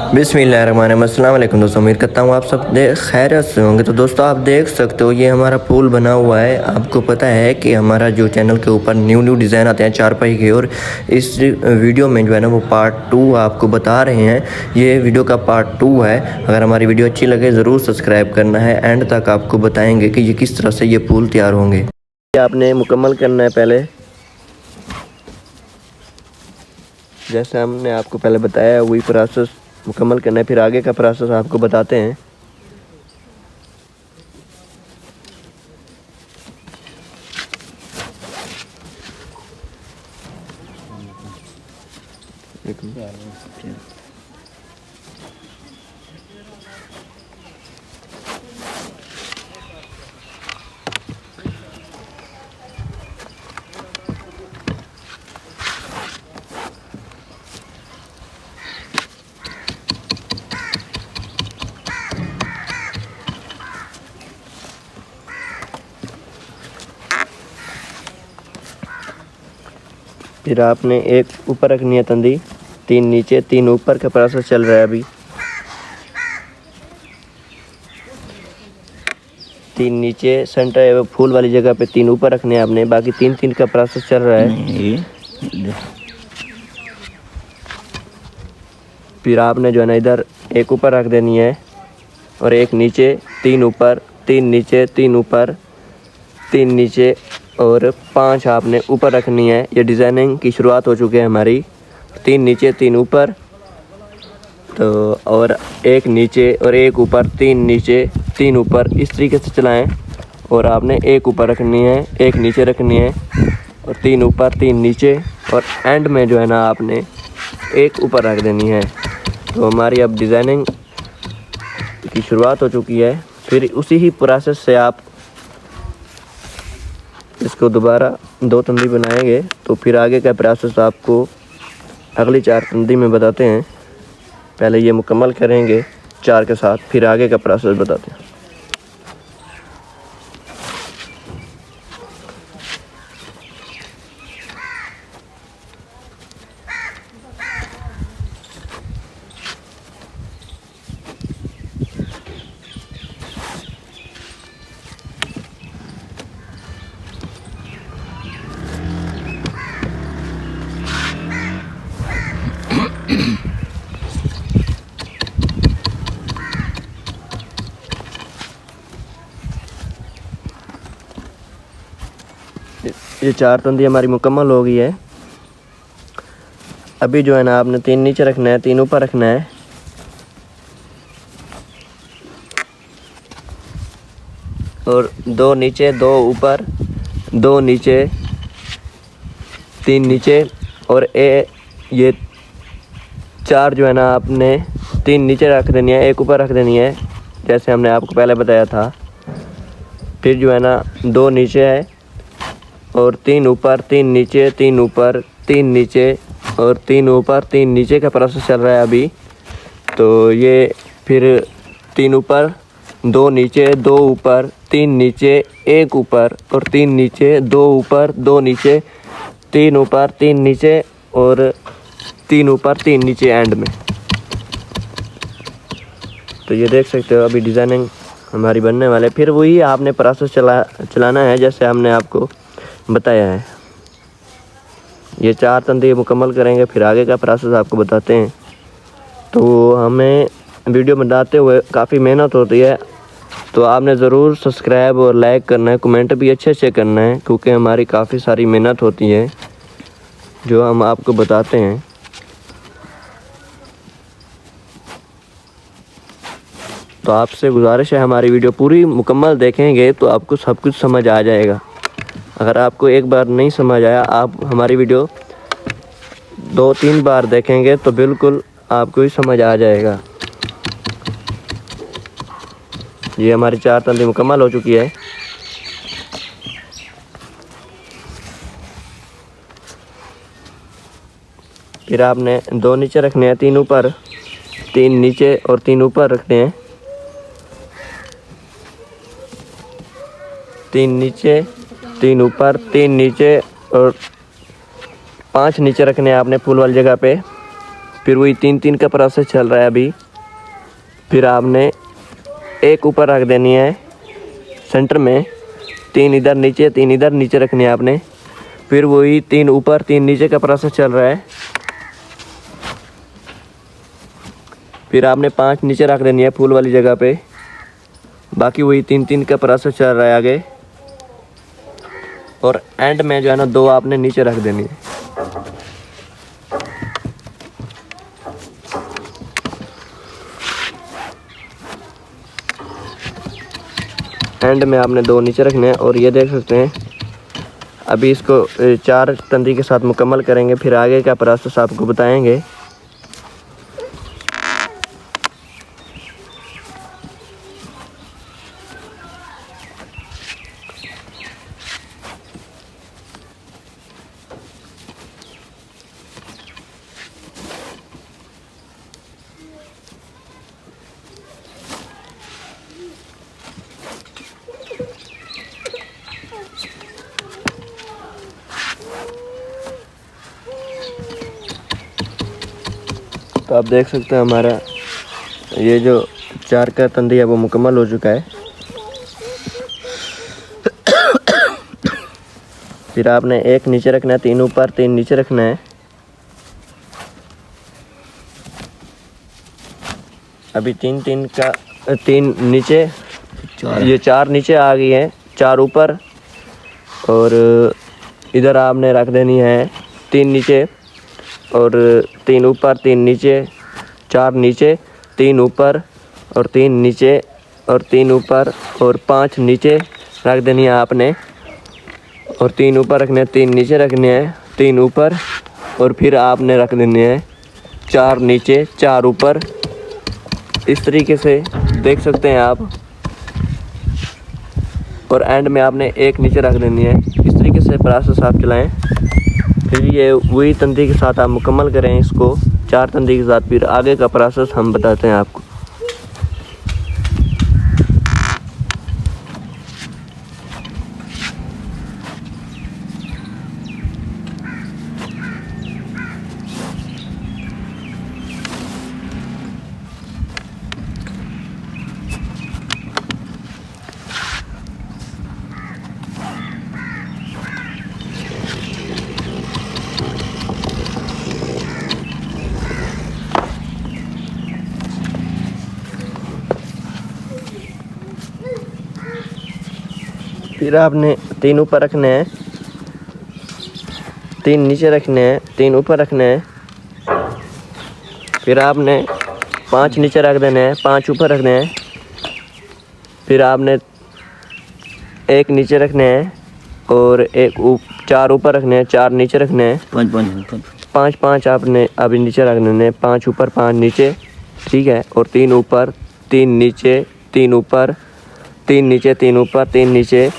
बिस्मिल्लाहिर्रहमानिर्रहीम। अस्सलाम वालेकुम दोस्तों, उम्मीद करता हूँ आप सब खैरियत से होंगे। तो दोस्तों आप देख सकते हो ये हमारा पुल बना हुआ है। आपको पता है कि हमारा जो चैनल के ऊपर न्यू डिज़ाइन आते हैं चारपाई के, और इस वीडियो में जो है ना वो पार्ट 2 आपको बता रहे हैं। ये वीडियो का पार्ट 2 है। अगर हमारी वीडियो अच्छी लगे ज़रूर सब्सक्राइब करना है। एंड तक आपको बताएँगे कि ये किस तरह से ये पुल तैयार होंगे। आपने मुकम्मल करना है पहले, जैसे हमने आपको पहले बताया वही प्रोसेस मुकम्मल करना है। फिर आगे का प्रोसेस आपको बताते हैं। फिर आपने एक ऊपर रखनी है तंदी, 3 नीचे 3 ऊपर का प्रोसेस चल रहा है अभी। 3 नीचे सेंटर फूल वाली जगह पे 3 ऊपर रखने हैं आपने, बाकी 3 का प्रोसेस चल रहा है। फिर आपने जो है ना इधर एक ऊपर रख देनी है और एक नीचे, 3 ऊपर 3 नीचे 3 ऊपर 3 नीचे और 5 आपने ऊपर रखनी है। ये डिज़ाइनिंग की शुरुआत हो चुकी है हमारी। 3 नीचे 3 ऊपर तो और एक नीचे और एक ऊपर, 3 नीचे 3 ऊपर, इस तरीके से चलाएं। और आपने एक ऊपर रखनी है, एक नीचे रखनी है और 3 ऊपर 3 नीचे, और एंड में जो है ना आपने एक ऊपर रख देनी है। तो हमारी अब डिज़ाइनिंग की शुरुआत हो चुकी है। फिर उसी ही प्रोसेस से आप इसको दोबारा 2 तंदी बनाएंगे। तो फिर आगे का प्रोसेस आपको अगली 4 तंदी में बताते हैं। पहले ये मुकम्मल करेंगे 4 के साथ, फिर आगे का प्रोसेस बताते हैं। ये 4 तंदी हमारी मुकम्मल हो गई है। अभी जो है ना आपने 3 नीचे रखना है, 3 ऊपर रखना है और 2 नीचे 2 ऊपर, 2 नीचे 3 नीचे और ये 4 जो है ना आपने 3 नीचे रख देनी है, एक ऊपर रख देनी है, जैसे हमने आपको पहले बताया था। फिर जो है ना 2 नीचे है और 3 ऊपर 3 नीचे 3 ऊपर 3 नीचे और 3 ऊपर 3 नीचे का प्रोसेस चल रहा है अभी। तो ये फिर 3 ऊपर 2 नीचे 2 ऊपर 3 नीचे 1 ऊपर और 3 नीचे 2 ऊपर 2 नीचे 3 ऊपर 3 नीचे और 3 ऊपर 3 नीचे एंड में। तो ये देख सकते हो अभी डिज़ाइनिंग हमारी बनने वाले। फिर वही आपने प्रोसेस चलाना है जैसे हमने आपको बताया है। ये 4 तंदी मुकम्मल करेंगे, फिर आगे का प्रोसेस आपको बताते हैं। तो हमें वीडियो बनाते हुए काफ़ी मेहनत होती है, तो आपने ज़रूर सब्सक्राइब और लाइक करना है, कमेंट भी अच्छे करना है, क्योंकि हमारी काफ़ी सारी मेहनत होती है जो हम आपको बताते हैं। तो आपसे गुजारिश है हमारी वीडियो पूरी मुकम्मल देखेंगे तो आपको सब कुछ समझ आ जाएगा। अगर आपको एक बार नहीं समझ आया, आप हमारी वीडियो 2-3 बार देखेंगे तो बिल्कुल आपको ही समझ आ जाएगा। ये हमारी 4 तंदी मुकम्मल हो चुकी है। फिर आपने 2 नीचे रखने हैं, 3 ऊपर 3 नीचे और 3 ऊपर रखने हैं। 3 नीचे 3 ऊपर 3 नीचे और 5 नीचे रखने हैं आपने फूल वाली जगह पे। फिर वही 3-3 का प्रोसेस चल रहा है अभी। फिर आपने एक ऊपर रख देनी है सेंटर में, 3 इधर नीचे, 3 इधर नीचे रखनी है आपने। फिर वही 3 ऊपर 3 नीचे का प्रोसेस चल रहा है। फिर आपने 5 नीचे रख देनी है फूल वाली जगह पे। बाकी वही 3-3 का प्रोसेस चल रहा है आगे। और एंड में जो है ना 2 आपने नीचे रख देनी है। एंड में आपने 2 नीचे रखने हैं। और ये देख सकते हैं अभी इसको 4 तंदी के साथ मुकम्मल करेंगे, फिर आगे का प्रोसेस आपको बताएंगे। तो आप देख सकते हैं हमारा ये जो 4 का तंदी है वो मुकम्मल हो चुका है। फिर आपने 1 नीचे रखना है, 3 ऊपर 3 नीचे रखना है। अभी 3-3 का 3 नीचे, ये 4 नीचे आ गई है, 4 ऊपर। और इधर आपने रख देनी है 3 नीचे और 3 ऊपर 3 नीचे, 4 नीचे 3 ऊपर और 3 नीचे और 3 ऊपर और 5 नीचे रख देनी है आपने। और 3 ऊपर रखने हैं, 3 नीचे रखने हैं, 3 ऊपर। और फिर आपने रख देने हैं 4 नीचे 4 ऊपर। इस तरीके से देख सकते हैं आप। और एंड में आपने 1 नीचे रख देनी है। इस तरीके से प्रोसेस आप चलाएं। फिर ये वही तंदी के साथ आप मुकम्मल करें इसको 4 तंदी के साथ। फिर आगे का प्रोसेस हम बताते हैं आपको। फिर आपने 3 ऊपर रखने हैं, 3 नीचे रखने हैं, 3 ऊपर रखने हैं। फिर आपने 5 नीचे रख देने हैं, 5 ऊपर रखने हैं। फिर आपने 1 नीचे रखने हैं और 4 ऊपर रखने हैं, 4 नीचे रखने हैं। 5 आपने अभी नीचे रख देने हैं, 5 ऊपर 5 नीचे, ठीक है। और 3 ऊपर 3 नीचे, 3 ऊपर 3 नीचे, 3 ऊपर 3 नीचे,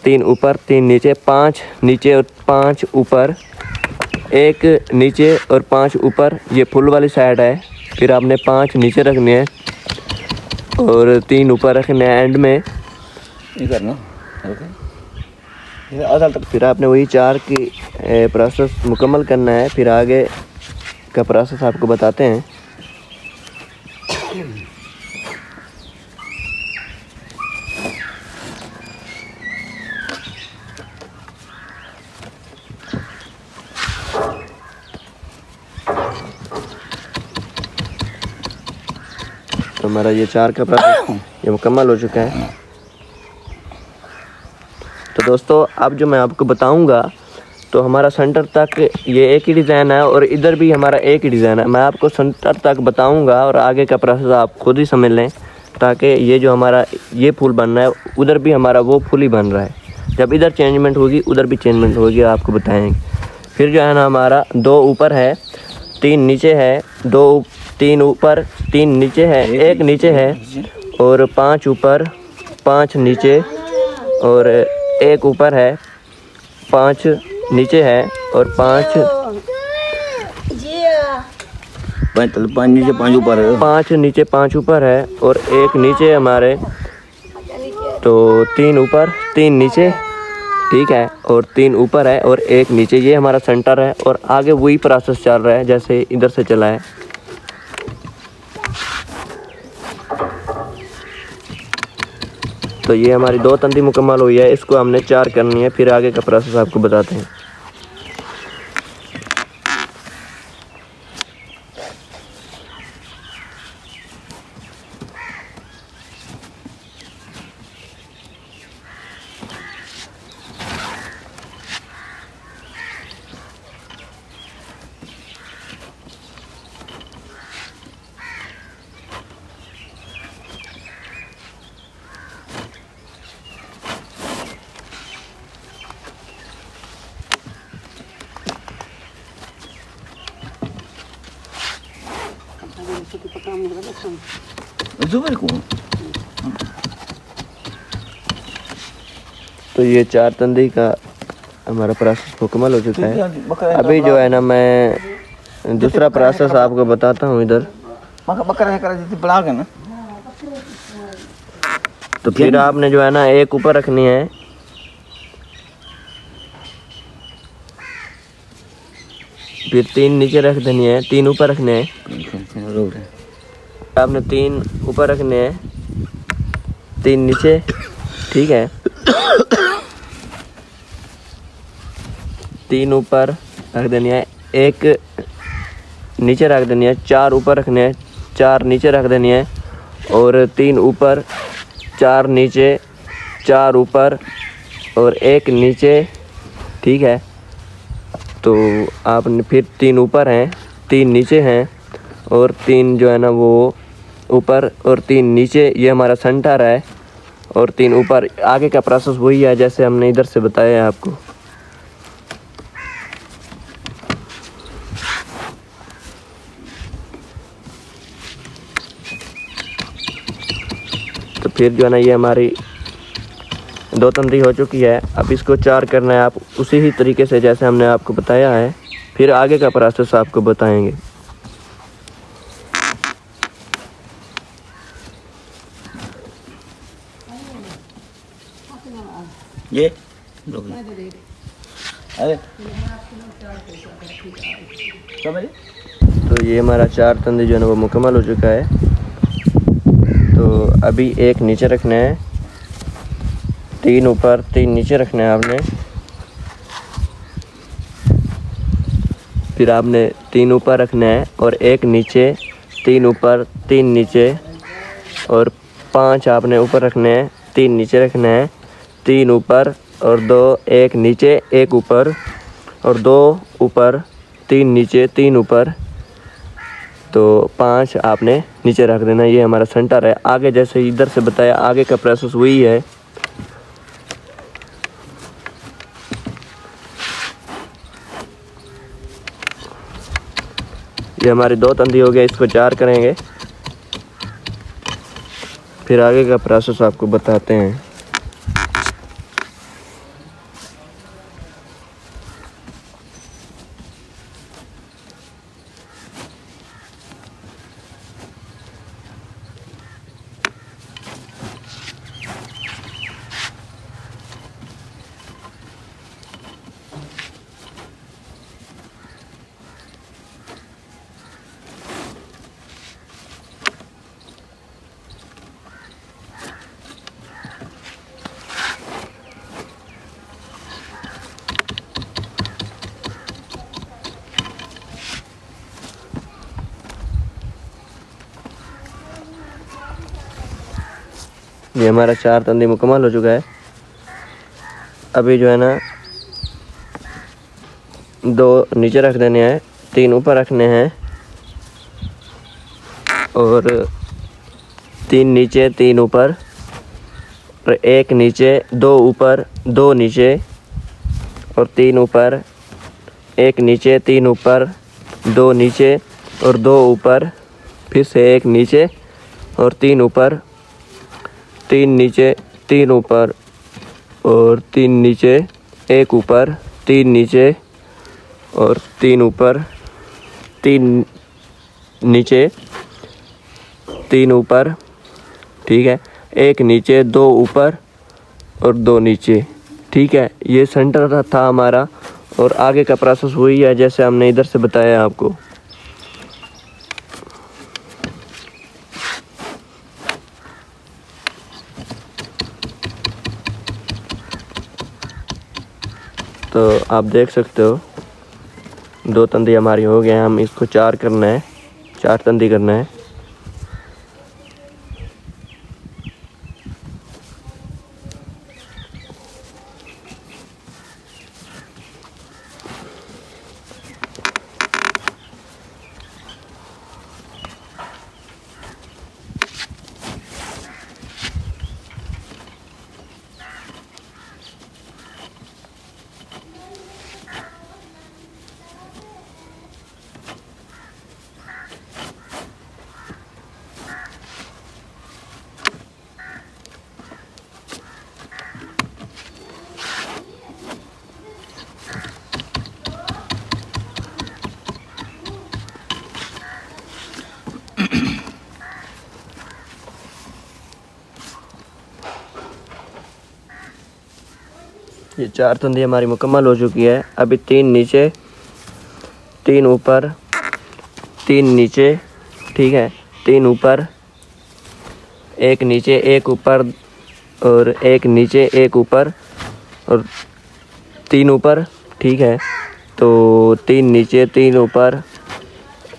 3 ऊपर 3 नीचे, 5 नीचे और 5 ऊपर, 1 नीचे और 5 ऊपर। ये फुल वाली साइड है। फिर आपने 5 नीचे रखने हैं और 3 ऊपर रखने हैं एंड में। ये करना फिर आपने वही 4 की प्रोसेस मुकम्मल करना है। फिर आगे का प्रोसेस आपको बताते हैं। तो हमारा ये 4 का प्रोसेस ये मुकम्मल हो चुका है। तो दोस्तों अब जो मैं आपको बताऊंगा तो हमारा सेंटर तक ये एक ही डिज़ाइन है और इधर भी हमारा एक ही डिज़ाइन है। मैं आपको सेंटर तक बताऊंगा और आगे का प्रोसेस आप खुद ही समझ लें, ताकि ये जो हमारा ये फूल बन रहा है उधर भी हमारा वो फूल ही बन रहा है। जब इधर चेंजमेंट होगी उधर भी चेंजमेंट होगी, आपको बताएंगे। फिर जो है ना हमारा 2 ऊपर है, 3 नीचे है, 3 ऊपर 3 नीचे है, 1 नीचे है और 5 ऊपर 5 नीचे और 1 ऊपर है, 5 नीचे है और 5 नीचे 5 ऊपर है, 5 नीचे 5 ऊपर है और 1 नीचे हमारे। तो 3 ऊपर 3 नीचे ठीक है, और 3 ऊपर है और 1 नीचे। ये हमारा सेंटर है और आगे वही प्रोसेस चल रहा है जैसे इधर से चला है। तो ये हमारी 2 तंदी मुकम्मल हुई है, इसको हमने 4 करनी है, फिर आगे का प्रोसेस आपको बताते हैं। तो ये 4 तंदी का हमारा प्रोसेस मुकम्मल हो चुका है। अभी जो है ना मैं दूसरा प्रोसेस आपको बताता हूँ इधर। तो फिर आपने जो है ना 1 ऊपर रखनी है, फिर 3 नीचे रख देनी है, 3 ऊपर रखने हैं। आपने 3 ऊपर रखने हैं, 3 नीचे, ठीक है। 3 ऊपर रख देनी है, 1 नीचे रख देनी है, 4 ऊपर रखने हैं, 4 नीचे रख देनी है, और 3 ऊपर, 4 नीचे, 4 ऊपर और 1 नीचे, ठीक है। तो आपने फिर 3 ऊपर हैं, 3 नीचे हैं और 3 जो है ना वो ऊपर और 3 नीचे। ये हमारा सेंटर है और 3 ऊपर। आगे का प्रोसेस वही है जैसे हमने इधर से बताया है आपको। तो फिर जो है ना ये हमारी 2 तंदी हो चुकी है। अब इसको 4 करना है, आप उसी ही तरीके से जैसे हमने आपको बताया है। फिर आगे का प्रोसेस आपको बताएंगे। ये अरे तो ये हमारा 4 तंदी जो है ना वो मुकम्मल हो चुका है। तो अभी 1 नीचे रखना है, 3 ऊपर, 3 नीचे रखना है आपने। फिर आपने 3 ऊपर रखना है और 1 नीचे, 3 ऊपर, 3 नीचे और 5 आपने ऊपर रखने हैं, 3 नीचे रखना है, 3 ऊपर और 2, 1 नीचे, 1 ऊपर और 2 ऊपर, 3 नीचे, 3 ऊपर। तो 5 आपने नीचे रख देना। ये हमारा सेंटर है। आगे जैसे इधर से बताया, आगे का प्रोसेस वही है। ये हमारी 2 तंदी हो गया, इसको 4 करेंगे, फिर आगे का प्रोसेस आपको बताते हैं। ये हमारा 4 तंदी मुकम्मल हो चुका है। अभी जो है ना 2 नीचे रख देने हैं, 3 ऊपर रखने हैं और 3 नीचे, 3 ऊपर और 1 नीचे, 2 ऊपर, 2 नीचे और 3 ऊपर, 1 नीचे, 3 ऊपर, 2 नीचे और 2 ऊपर, फिर से 1 नीचे और 3 ऊपर, 3 नीचे, 3 ऊपर और 3 नीचे, 1 ऊपर, 3 नीचे और 3 ऊपर, 3 नीचे, 3 ऊपर, ठीक है। 1 नीचे, 2 ऊपर और 2 नीचे। ठीक है, ये सेंटर था हमारा और आगे का प्रोसेस वही है जैसे हमने इधर से बताया आपको। तो आप देख सकते हो 2 तंदी हमारी हो गए हैं। हम इसको 4 करना है, 4 तंदी करना है। ये 4 तंदी हमारी मुकम्मल हो चुकी है। अभी 3 नीचे 3 ऊपर 3 नीचे, ठीक है, 3 ऊपर 1 नीचे 1 ऊपर और 1 नीचे 1 ऊपर और 3 ऊपर, ठीक है। तो 3 नीचे 3 ऊपर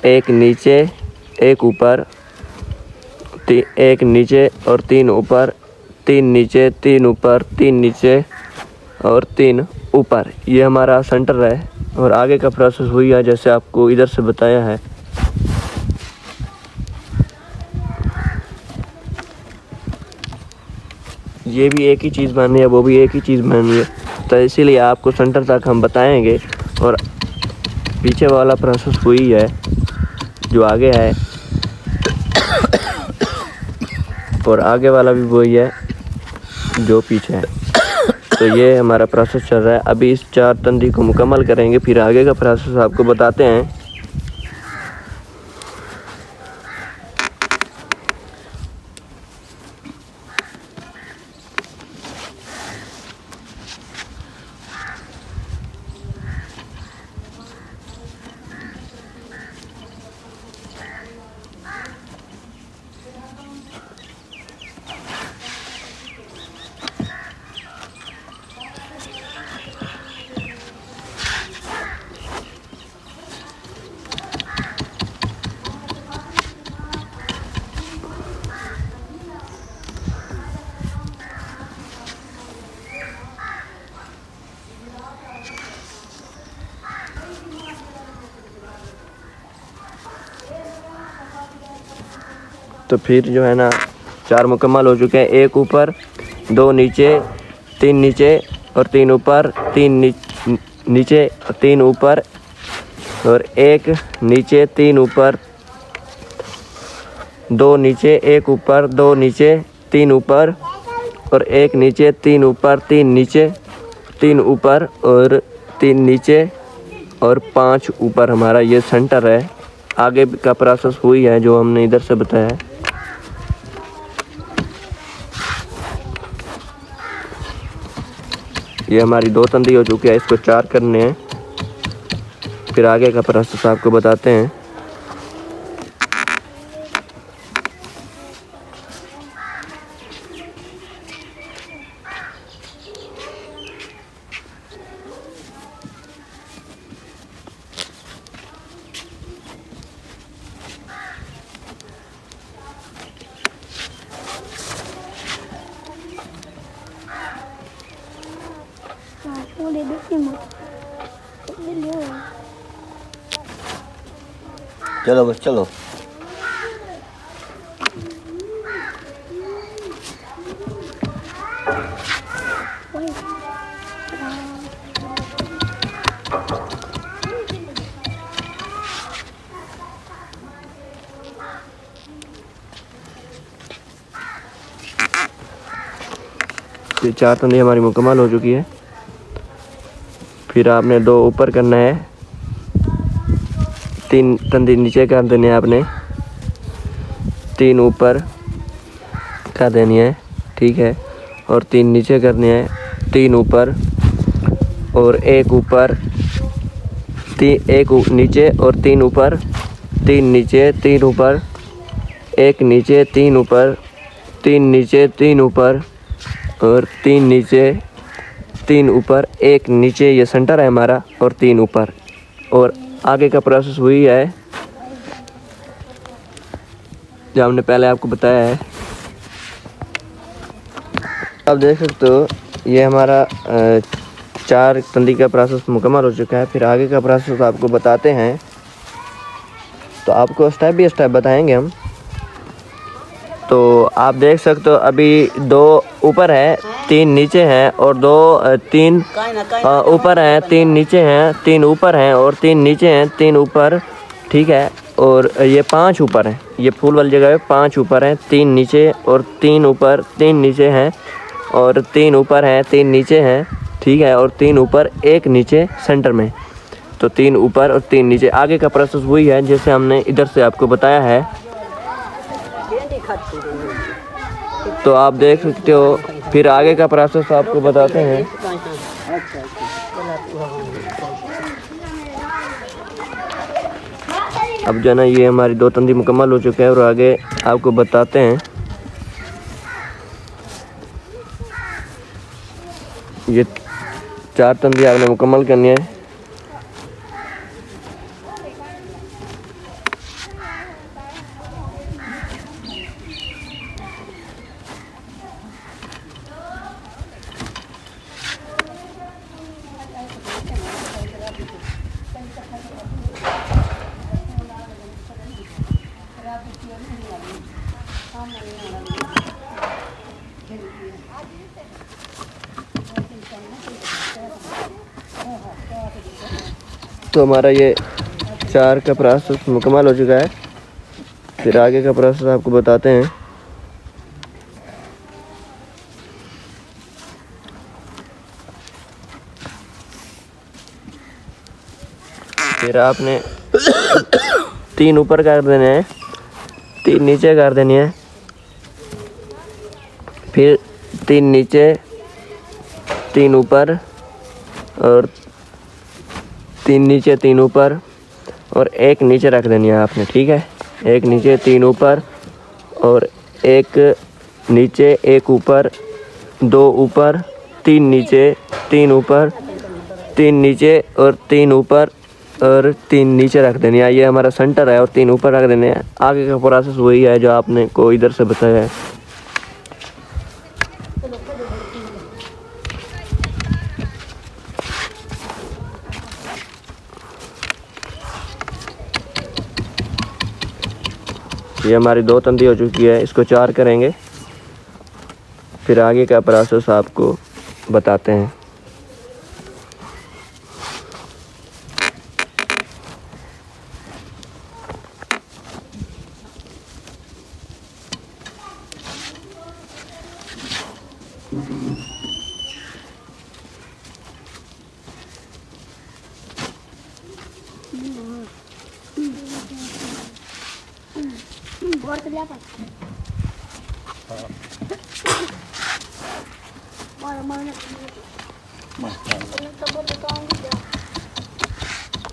1 नीचे 1 ऊपर 1 नीचे और 3 ऊपर 3 नीचे 3 ऊपर 3 नीचे और 3 ऊपर। ये हमारा सेंटर है और आगे का प्रोसेस हुई है जैसे आपको इधर से बताया है। ये भी एक ही चीज़ बननी है, वो भी एक ही चीज़ बननी है, तो इसीलिए आपको सेंटर तक हम बताएंगे। और पीछे वाला प्रोसेस वही है जो आगे है और आगे वाला भी वही है जो पीछे है। तो ये हमारा प्रोसेस चल रहा है। अभी इस 4 तंदी को मुकम्मल करेंगे, फिर आगे का प्रोसेस आपको बताते हैं। तो फिर जो है ना 4 मुकम्मल हो चुके हैं। 1 ऊपर 2 नीचे 3 नीचे और 3 ऊपर 3 नीचे 3 ऊपर और 1 नीचे 3 ऊपर 2 नीचे 1 ऊपर 2 नीचे 3 ऊपर और 1 नीचे 3 ऊपर 3 नीचे 3 ऊपर और 3 नीचे और 5 ऊपर। हमारा ये सेंटर है। आगे का प्रोसेस हुई है जो हमने इधर से बताया है। ये हमारी 2 तंदी हो चुकी है, इसको 4 करने हैं, फिर आगे का प्रोसेस आपको बताते हैं। चलो बस चलो। ये 4 तंदी हमारी मुकम्मल हो चुकी है। फिर आपने 2 ऊपर करना है, 3 तंदी नीचे कर देने हैं आपने, 3 ऊपर कर देनी है, ठीक है, और 3 नीचे करने हैं 3 ऊपर और 1 ऊपर, एक नीचे और 3 ऊपर, 3 नीचे 3 ऊपर, 1 नीचे 3 ऊपर, 3 नीचे 3 ऊपर और 3 नीचे 3 ऊपर, 1 नीचे, ये सेंटर है हमारा, और 3 ऊपर। और आगे का प्रोसेस वही है जो हमने पहले आपको बताया है। आप देख सकते हो ये हमारा 4 तंदी का प्रोसेस मुकम्मल हो चुका है। फिर आगे का प्रोसेस आपको बताते हैं, तो आपको स्टेप बाय स्टेप बताएंगे हम। तो आप देख सकते हो अभी 2 ऊपर है, 3 नीचे हैं और 3 ऊपर हैं, 3 नीचे हैं, 3 ऊपर हैं और 3 नीचे हैं, 3 ऊपर, ठीक है। और ये 5 ऊपर हैं, ये फूल वाली जगह पे 5 ऊपर हैं, 3 नीचे और 3 ऊपर, 3 नीचे हैं और 3 ऊपर हैं, 3 नीचे हैं, ठीक है। और 3 ऊपर 1 नीचे सेंटर में, तो 3 ऊपर और 3 नीचे। आगे का प्रोसेस वही है जैसे हमने इधर से आपको बताया है। तो आप देख सकते हो। फिर आगे का प्रोसेस आपको बताते हैं। अब जो है ना ये हमारी 2 तंदी मुकम्मल हो चुके हैं और आगे आपको बताते हैं। ये 4 तंदी आपने मुकम्मल करनी है। तो हमारा ये 4 का प्रोसेस मुकम्मल हो चुका है। फिर आगे का प्रोसेस आपको बताते हैं। फिर आपने 3 ऊपर कर देने हैं, 3 नीचे कर देनी है, फिर 3 नीचे 3 ऊपर और 3 नीचे 3 ऊपर और 1 नीचे रख देनी है आपने, ठीक है। 1 नीचे 3 ऊपर और 1 नीचे 1 ऊपर, 2 ऊपर, 3 नीचे 3 ऊपर, 3 नीचे और 3 ऊपर और 3 नीचे रख देनी है। ये हमारा सेंटर है और 3 ऊपर रख देने हैं। आगे का प्रोसेस वही है जो आपने को इधर से बताया है। ये हमारी 2 तंदी हो चुकी है, इसको 4 करेंगे। फिर आगे का प्रोसेस आपको बताते हैं।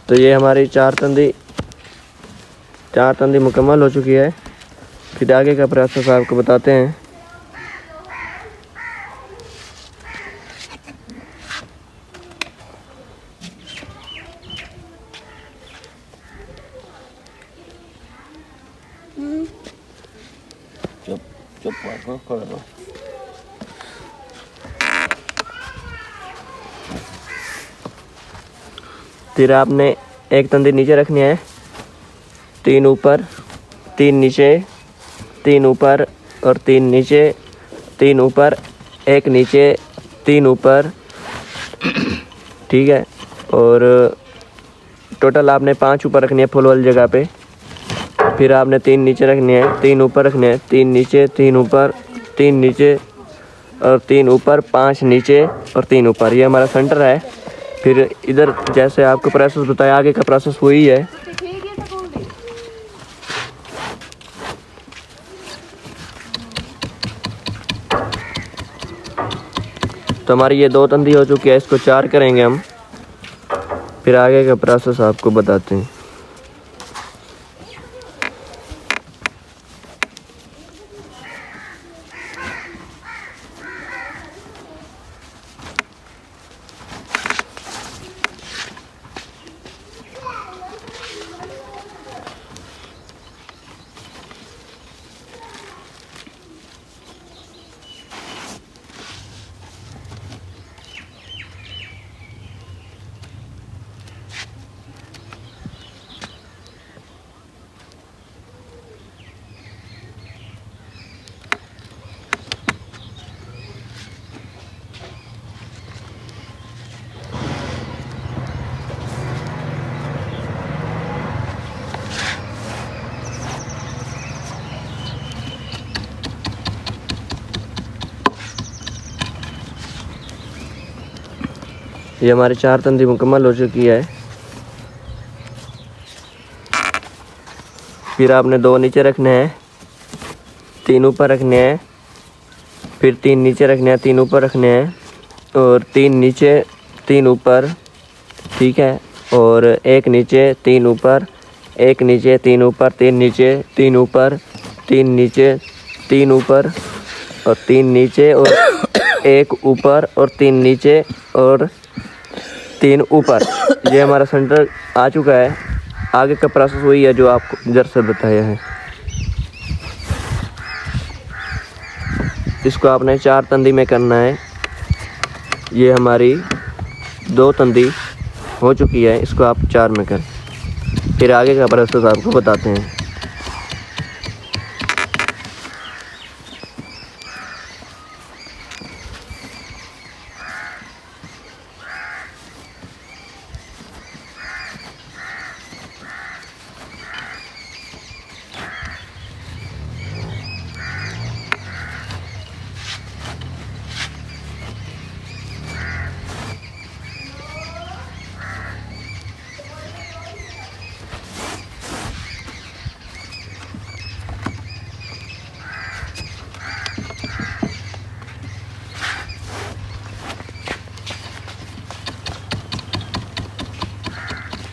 तो ये हमारी 4 तंदी मुकम्मल हो चुकी है। फिर आगे का प्रोसेस आपको बताते हैं। फिर आपने 1 तंदी नीचे रखनी है, 3 ऊपर 3 नीचे, 3 ऊपर और 3 नीचे, 3 ऊपर 1 नीचे, 3 ऊपर, ठीक है। और टोटल आपने 5 ऊपर रखनी है फुल वाली जगह पे। फिर आपने 3 नीचे रखनी है, 3 ऊपर रखने हैं, 3 नीचे 3 ऊपर, 3 नीचे और 3 ऊपर, 5 नीचे और 3 ऊपर। ये हमारा सेंटर है। फिर इधर जैसे आपको प्रोसेस बताया, आगे का प्रोसेस वही है। तो हमारी ये 2 तंदी हो चुकी है, इसको 4 करेंगे हम, फिर आगे का प्रोसेस आपको बताते हैं। ये हमारी 4 तंदी मुकम्मल हो चुकी है। फिर आपने 2 नीचे रखने हैं, 3 ऊपर रखने हैं, फिर 3 नीचे रखने हैं, 3 ऊपर रखने हैं, और 3 नीचे 3 ऊपर, ठीक है। और 1 नीचे 3 ऊपर, 1 नीचे 3 ऊपर, 3 नीचे 3 ऊपर, 3 नीचे 3 ऊपर, और 3 नीचे और 1 ऊपर, और 3 नीचे और 3 ऊपर। ये हमारा सेंटर आ चुका है। आगे का प्रोसेस वही है जो आपको इधर से बताया है। इसको आपने 4 तंदी में करना है। ये हमारी 2 तंदी हो चुकी है, इसको आप 4 में करें, फिर आगे का प्रोसेस आपको बताते हैं।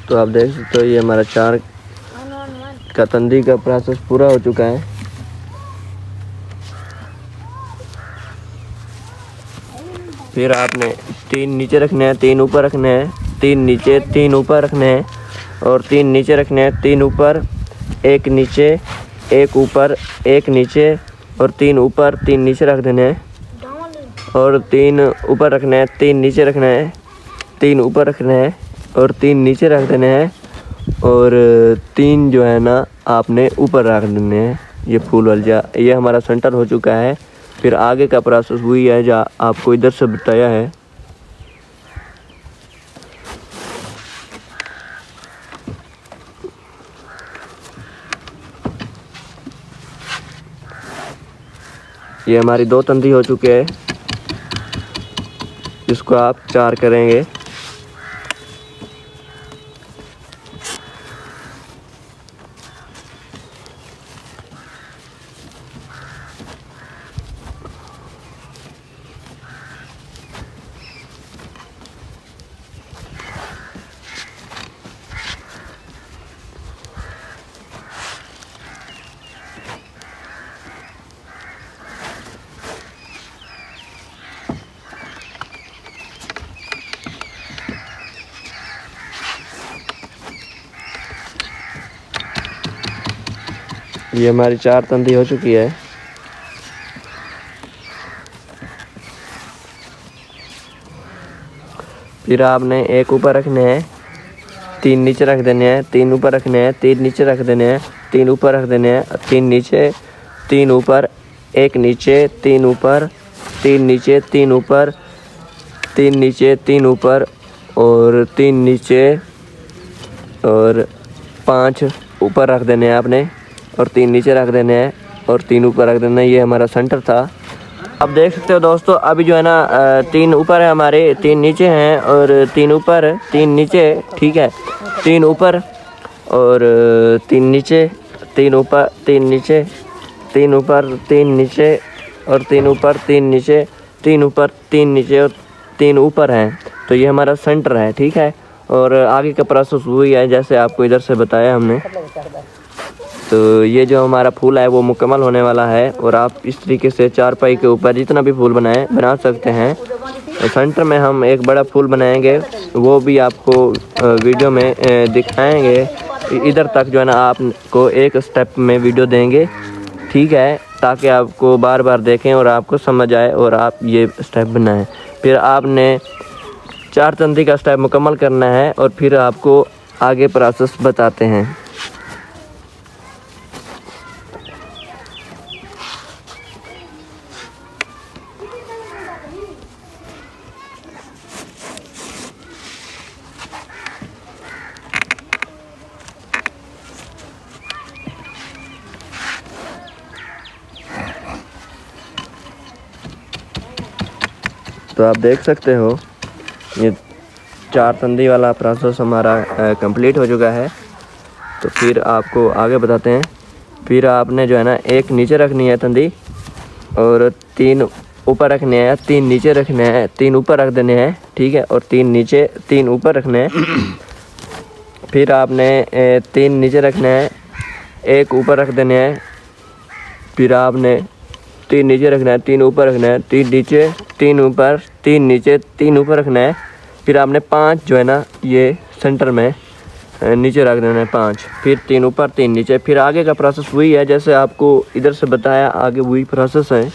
तो आप देख सकते हो ये हमारा 4 का तंदी का प्रोसेस पूरा हो चुका है। फिर आपने 3 नीचे रखने हैं, 3 ऊपर रखने हैं, 3 नीचे 3 ऊपर रखने हैं, और 3 नीचे रखने हैं, 3 ऊपर, 1 नीचे 1 ऊपर, 1 नीचे और 3 ऊपर, 3 नीचे रख देने हैं, और 3 ऊपर रखने हैं, 3 नीचे रखने हैं, 3 ऊपर रखने हैं और 3 नीचे रख देने हैं, और 3 जो है ना आपने ऊपर रख देने हैं। ये फूल वाल जा, ये हमारा सेंटर हो चुका है। फिर आगे का प्रोसेस वही है जो आपको इधर से बताया है। ये हमारी 2 तंदी हो चुके हैं, जिसको आप 4 करेंगे। ये हमारी 4 तंदी हो चुकी है। फिर आपने 1 ऊपर रखने हैं, 3 नीचे रख देने हैं, 3 ऊपर रखने हैं, 3 नीचे रख देने हैं, 3 ऊपर रख देने हैं, 3 नीचे 3 ऊपर, 1 नीचे 3 ऊपर, 3 नीचे 3 ऊपर, 3 नीचे 3 ऊपर और 3 नीचे और 5 ऊपर रख देने हैं आपने, और 3 नीचे रख देने हैं और 3 ऊपर रख देना है। ये हमारा सेंटर था। अब देख सकते हो दोस्तों, अभी जो है ना 3 ऊपर है हमारे, 3 नीचे हैं और 3 ऊपर, 3 नीचे, ठीक है, 3 ऊपर और 3 नीचे, 3 ऊपर, 3 नीचे, 3 ऊपर, 3 नीचे और 3 ऊपर, 3 नीचे, 3 ऊपर, 3 नीचे और 3 ऊपर हैं, तो ये हमारा सेंटर है, ठीक है। और आगे का प्रोसेस वही है जैसे आपको इधर से बताया हमने। तो ये जो हमारा फूल है वो मुकम्मल होने वाला है, और आप इस तरीके से चारपाई के ऊपर जितना भी फूल बना सकते हैं। तो सेंटर में हम एक बड़ा फूल बनाएंगे, वो भी आपको वीडियो में दिखाएंगे। इधर तक जो है ना आपको एक स्टेप में वीडियो देंगे, ठीक है, ताकि आपको बार बार देखें और आपको समझ आए और आप ये स्टेप बनाएं। फिर आपने 4 तंदी का स्टेप मुकम्मल करना है और फिर आपको आगे प्रोसेस बताते हैं। तो आप देख सकते हो ये 4 तंदी वाला प्रोसेस हमारा कंप्लीट हो चुका है। तो फिर आपको आगे बताते हैं। फिर आपने जो है ना एक नीचे रखनी है तंदी, और 3 ऊपर रखने हैं, 3 नीचे रखने हैं, 3 ऊपर रख देने हैं, ठीक है, और 3 नीचे 3 ऊपर रखने हैं। फिर आपने 3 नीचे रखने हैं, 1 ऊपर रख देने हैं। फिर आपने 3 नीचे रखना है, 3 ऊपर रखना है, 3 नीचे 3 ऊपर, 3 नीचे 3 ऊपर रखना है। फिर आपने 5 जो है ना ये सेंटर में नीचे रख देना है 5, फिर 3 ऊपर 3 नीचे। फिर आगे का प्रोसेस वही है जैसे आपको इधर से बताया, आगे वही प्रोसेस है।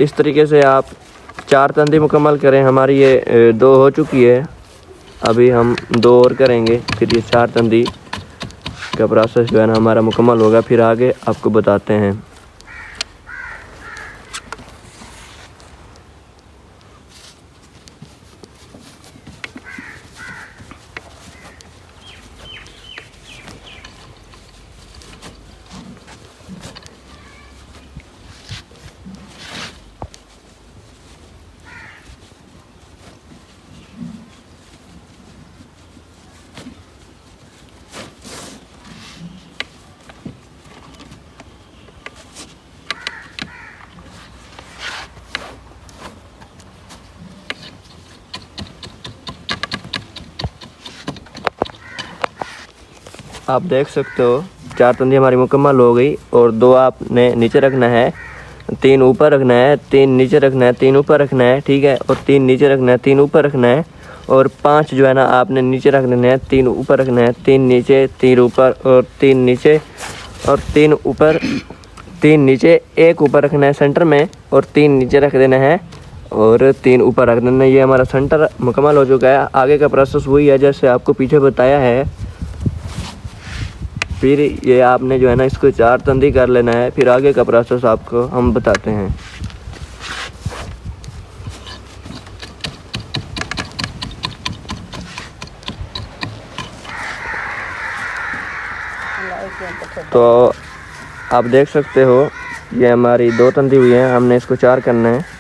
इस तरीके से आप 4 तंदी मुकम्मल करें। हमारी ये 2 हो चुकी है, अभी हम 2 और करेंगे, फिर ये 4 तंदी का प्रोसेस जो है ना हमारा मुकम्मल होगा। फिर आगे आपको बताते हैं। आप देख सकते हो 4 तंदी हमारी मुकम्मल हो गई, और 2 आपने नीचे रखना है, 3 ऊपर रखना है, 3 नीचे रखना है, 3 ऊपर रखना है, ठीक है, और 3 नीचे रखना है, 3 ऊपर रखना है, और 5 जो है ना आपने नीचे रख देने हैं, 3 ऊपर रखना है, 3 नीचे 3 ऊपर और 3 नीचे और 3 ऊपर 3 नीचे, 1 ऊपर रखना है सेंटर में, और 3 नीचे रख देना है और 3 ऊपर रख देना है। ये हमारा सेंटर मुकम्मल हो चुका है। आगे का प्रोसेस वही है जैसे आपको पीछे बताया है। फिर ये आपने जो है ना इसको 4 तंदी कर लेना है। फिर आगे का प्रोसेस आपको हम बताते हैं। तो आप देख सकते हो ये हमारी 2 तंदी हुई है, हमने इसको 4 करना है।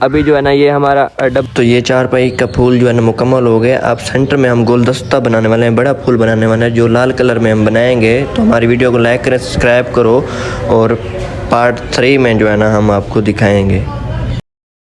अभी जो है ना ये हमारा डब, तो ये 4 पाई का फूल जो है ना मुकम्मल हो गया। अब सेंटर में हम गुलदस्ता बनाने वाले हैं, बड़ा फूल बनाने वाले हैं जो लाल कलर में हम बनाएंगे। तो हमारी वीडियो को लाइक करें, सब्सक्राइब करो, और पार्ट 3 में जो है ना हम आपको दिखाएंगे।